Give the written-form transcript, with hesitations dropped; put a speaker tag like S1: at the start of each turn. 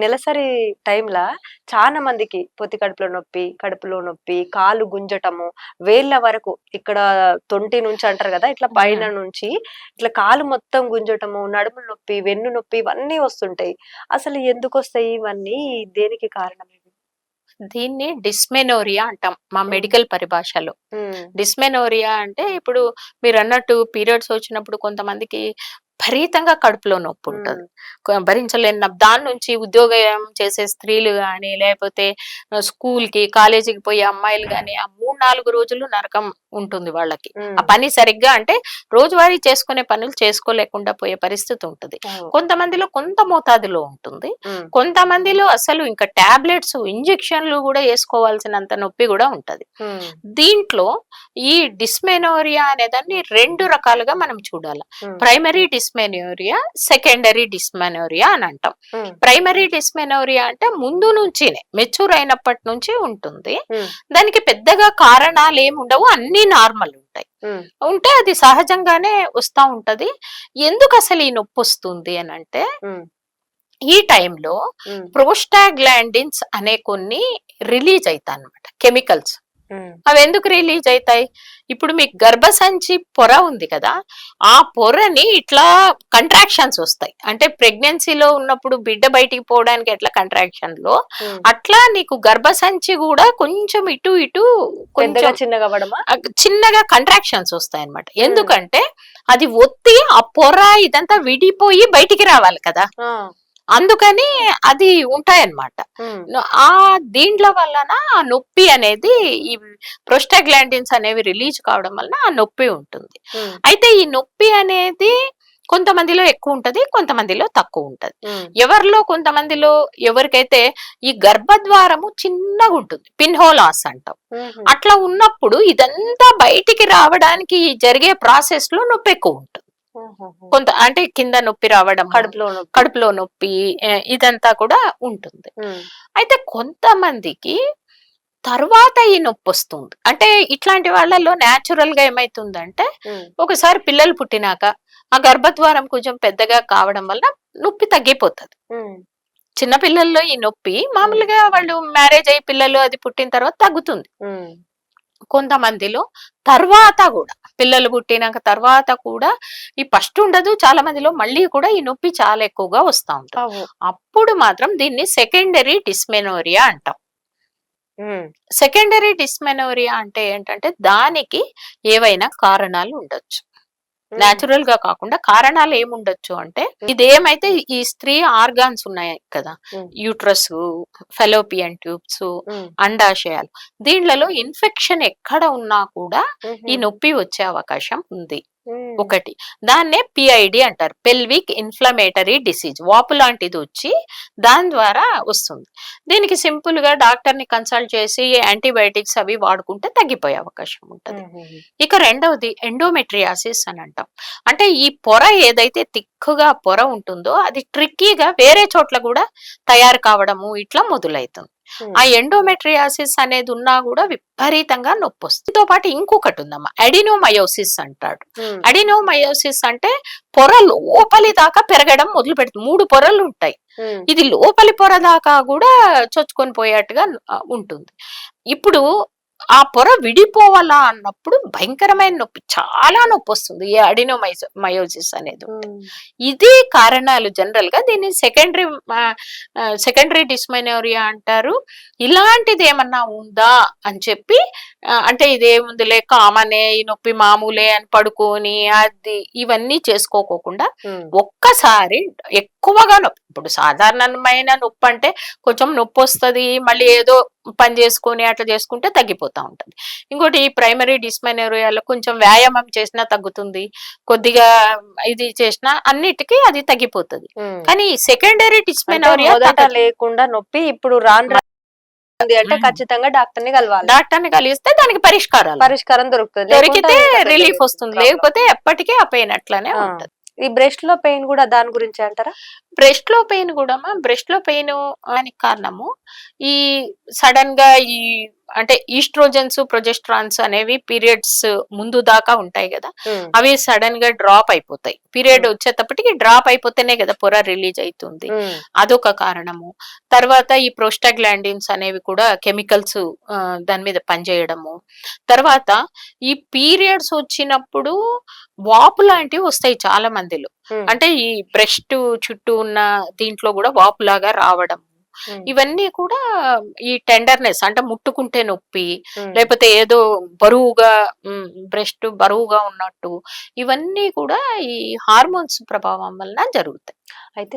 S1: నెలసరి టైంలా చాలా మందికి పొత్తి కడుపులో నొప్పి, కాలు గుంజటము, వేళ్ళ వరకు ఇక్కడ తొంటి నుంచి అంటారు కదా, ఇట్లా పైన నుంచి ఇట్లా కాలు మొత్తం గుంజటము, నడుము నొప్పి, వెన్ను నొప్పి ఇవన్నీ వస్తుంటాయి. అసలు ఎందుకు వస్తాయి ఇవన్నీ? దేనికి కారణం ఇది?
S2: దీన్ని డిస్మెనోరియా అంటాం మా మెడికల్ పరిభాషలో. డిస్మెనోరియా అంటే ఇప్పుడు మీరు అన్నట్టు పీరియడ్స్ వచ్చినప్పుడు కొంతమందికి విపరీతంగా కడుపులో నొప్పి ఉంటుంది, భరించలేని దాని నుంచి ఉద్యోగం చేసే స్త్రీలు కానీ, లేకపోతే స్కూల్ కి కాలేజీకి పోయే అమ్మాయిలు కానీ, ఆ 3-4 రోజులు నరకం ఉంటుంది వాళ్ళకి. ఆ పని సరిగ్గా అంటే రోజువారీ చేసుకునే పనులు చేసుకోలేకుండా పోయే పరిస్థితి ఉంటుంది. కొంతమందిలో కొంత మోతాదులో ఉంటుంది, కొంతమందిలో అసలు ఇంకా టాబ్లెట్స్ ఇంజెక్షన్లు కూడా వేసుకోవాల్సినంత నొప్పి కూడా ఉంటది. దీంట్లో ఈ డిస్మెనోరియా అనేదాన్ని 2 రకాలుగా మనం చూడాలి. ప్రైమరీ డిస్మెనోరియా, సెకండరీ డిస్మెనోరియా అని అంటాం. ప్రైమరీ డిస్మెనోరియా అంటే ముందు నుంచినే మెచ్యూర్ అయినప్పటి నుంచి ఉంటుంది. దానికి పెద్దగా కారణాలు ఏమి ఉండవు, అన్ని నార్మల్ ఉంటాయి. ఉంటే అది సహజంగానే వస్తా ఉంటది. ఎందుకు అసలు ఈ నొప్పి వస్తుంది అని అంటే, ఈ టైంలో ప్రోస్టాగ్లాండిన్స్ అనే కొన్ని రిలీజ్ అవుతాయి అన్నమాట, కెమికల్స్. అవి ఎందుకు రిలీజ్ అవుతాయి? ఇప్పుడు మీకు గర్భసంచి పొర ఉంది కదా, ఆ పొరని ఇట్లా కంట్రాక్షన్స్ వస్తాయి. అంటే ప్రెగ్నెన్సీలో ఉన్నప్పుడు బిడ్డ బయటికి పోవడానికి ఎట్లా కంట్రాక్షన్ లో, అట్లా నీకు గర్భసంచి కూడా కొంచెం ఇటు ఇటు కొంచెం చిన్నగా కంట్రాక్షన్స్ వస్తాయి అన్నమాట. ఎందుకంటే అది ఒత్తి ఆ పొర ఇదంతా విడిపోయి బయటికి రావాలి కదా, అందుకని అది ఉంటాయన్నమాట. ఆ దీంట్ల వలన ఆ నొప్పి అనేది, ఈ ప్రోస్టాగ్లాండిన్స్ అనేవి రిలీజ్ కావడం వలన ఆ నొప్పి ఉంటుంది. అయితే ఈ నొప్పి అనేది కొంతమందిలో ఎక్కువ ఉంటది, కొంతమందిలో తక్కువ ఉంటది. ఎవరిలో కొంతమందిలో ఎవరికైతే ఈ గర్భద్వారము చిన్నగా ఉంటుంది, పిన్హోలాస్ అంటాం, అట్లా ఉన్నప్పుడు ఇదంతా బయటికి రావడానికి జరిగే ప్రాసెస్ లో నొప్పి ఎక్కువ ఉంటుంది. కొంత అంటే కింద నొప్పి రావడం, కడుపులో నొప్పి ఇదంతా కూడా ఉంటుంది. అయితే కొంతమందికి తర్వాత ఈ నొప్పి వస్తుంది. అంటే ఇట్లాంటి వాళ్ళలో న్యాచురల్ గా ఏమైతుందంటే, ఒకసారి పిల్లలు పుట్టినాక ఆ గర్భద్వారం కొంచెం పెద్దగా కావడం వల్ల నొప్పి తగ్గిపోతుంది. చిన్నపిల్లల్లో ఈ నొప్పి మామూలుగా వాళ్ళు మ్యారేజ్ అయ్యి పిల్లలు అది పుట్టిన తర్వాత తగ్గుతుంది. కొంతమందిలో తర్వాత కూడా పిల్లలు పుట్టినాక తర్వాత కూడా ఈ ఫస్ట్ ఉండదు, చాలా మందిలో మళ్ళీ కూడా ఈ నొప్పి చాలా ఎక్కువగా వస్తూ ఉంటుంది. అప్పుడు మాత్రం దీన్ని సెకండరీ డిస్మెనోరియా అంటాం. సెకండరీ డిస్మెనోరియా అంటే ఏంటంటే, దానికి ఏవైనా కారణాలు ఉండొచ్చు, న్యాచురల్ గా కాకుండా కారణాలు ఏముండొచ్చు అంటే, ఇదేమైతే ఈ స్త్రీ ఆర్గాన్స్ ఉన్నాయి కదా, యూట్రస్, ఫెలోపియన్ ట్యూబ్స్, అండాశయాలు, దీంట్లో ఇన్ఫెక్షన్ ఎక్కడ ఉన్నా కూడా ఈ నొప్పి వచ్చే అవకాశం ఉంది. ఒకటి, దాన్నే పిఐడి అంటారు, పెల్విక్ ఇన్ఫ్లమేటరీ డిసీజ్. వాపు లాంటిది వచ్చి దాని ద్వారా వస్తుంది. దీనికి సింపుల్ గా డాక్టర్ ని కన్సల్ట్ చేసి యాంటీబయాటిక్స్ అవి వాడుకుంటే తగ్గిపోయే అవకాశం ఉంటుంది. ఇక రెండవది ఎండోమెట్రియాసిస్ అని అంటాం. అంటే ఈ పొర ఏదైతే తిక్కుగా పొర ఉంటుందో అది ట్రిక్కీగా వేరే చోట్ల కూడా తయారు కావడము ఇట్లా మొదలవుతుంది. ఆ ఎండోమెట్రియాసిస్ అనేది ఉన్నా కూడా విపరీతంగా నొప్పి వస్తుంది. దీంతో పాటు ఇంకొకటి ఉందమ్మా, అడినోమయోసిస్ అంటాడు. అడినోమయోసిస్ అంటే పొర లోపలి దాకా పెరగడం మొదలు పెడుతుంది. 3 పొరలు ఉంటాయి, ఇది లోపలి పొర దాకా కూడా చొచ్చుకొని పోయేట్టుగా ఉంటుంది. ఇప్పుడు ఆ పొర విడిపోవాలా అన్నప్పుడు భయంకరమైన నొప్పి, చాలా నొప్పి వస్తుంది ఈ అడినోమయోసిస్ అనేది. ఇది కారణాలు జనరల్ గా దీన్ని సెకండరీ డిస్మెనోరియా అంటారు. ఇలాంటిది ఏమన్నా ఉందా అని చెప్పి, అంటే ఇదేముందిలే కామనే, ఈ నొప్పి మామూలే అని పడుకొని అది ఇవన్నీ చేసుకోకోకుండా ఒక్కసారి ఎక్కువగా నొప్పి, ఇప్పుడు సాధారణమైన నొప్పి అంటే కొంచెం నొప్పి వస్తుంది, మళ్ళీ ఏదో పని చేసుకొని అట్లా చేసుకుంటే తగ్గిపోతా ఉంటది. ఇంకోటి ఈ ప్రైమరీ డిస్మెనోరియాలో కొంచెం వ్యాయామం చేసినా తగ్గుతుంది, కొద్దిగా ఇది చేసినా అన్నిటికీ అది తగ్గిపోతుంది. కానీ సెకండరీ డిస్మెనోరియా
S1: లేకుండా నొప్పి ఇప్పుడు అంటే ఖచ్చితంగా డాక్టర్ ని కలవాలి.
S2: డాక్టర్ ని కలిస్తే దానికి పరిష్కారం దొరికితే రిలీఫ్ వస్తుంది, లేకపోతే ఎప్పటికీ ఆ పెయిన్ అట్లానే ఉంటది.
S1: ఈ బ్రెస్ట్ లో పెయిన్ కూడా దాని గురించి అంటారా?
S2: బ్రెస్ట్ లో పెయిన్ కూడా, బ్రెస్ట్ లో పెయిన్ దానికి కారణము ఈ సడన్ గా ఈ అంటే ఈస్ట్రోజన్స్ ప్రొజెస్ట్రాన్స్ అనేవి పీరియడ్స్ ముందు దాకా ఉంటాయి కదా,
S1: ఉమ్,
S2: అవి సడన్ గా డ్రాప్ అయిపోతాయి. పీరియడ్
S1: ఉమ్,
S2: వచ్చేటప్పటికి డ్రాప్ అయిపోతేనే కదా పొర రిలీజ్ అవుతుంది.
S1: ఉమ్,
S2: అదొక కారణము. తర్వాత ఈ ప్రోస్టాగ్లాండిన్స్ అనేవి కూడా కెమికల్స్ దాని మీద పనిచేయడము. తర్వాత ఈ పీరియడ్స్ వచ్చినప్పుడు వాపు లాంటివి వస్తాయి చాలా మందిలో.
S1: ఉమ్,
S2: అంటే ఈ బ్రెస్ట్ చుట్టూ ఉన్న దీంట్లో కూడా వాపులాగా రావడం.
S1: ఉమ్,
S2: ఇవన్నీ కూడా ఈ టెండర్నెస్ అంటే ముట్టుకుంటే నొప్పి,
S1: ఉమ్.
S2: లేకపోతే ఏదో బరువుగా బ్రెస్ట్ బరువుగా ఉన్నట్టు, ఇవన్నీ కూడా ఈ హార్మోన్స్ ప్రభావం వలన జరుగుతాయి.
S1: అయితే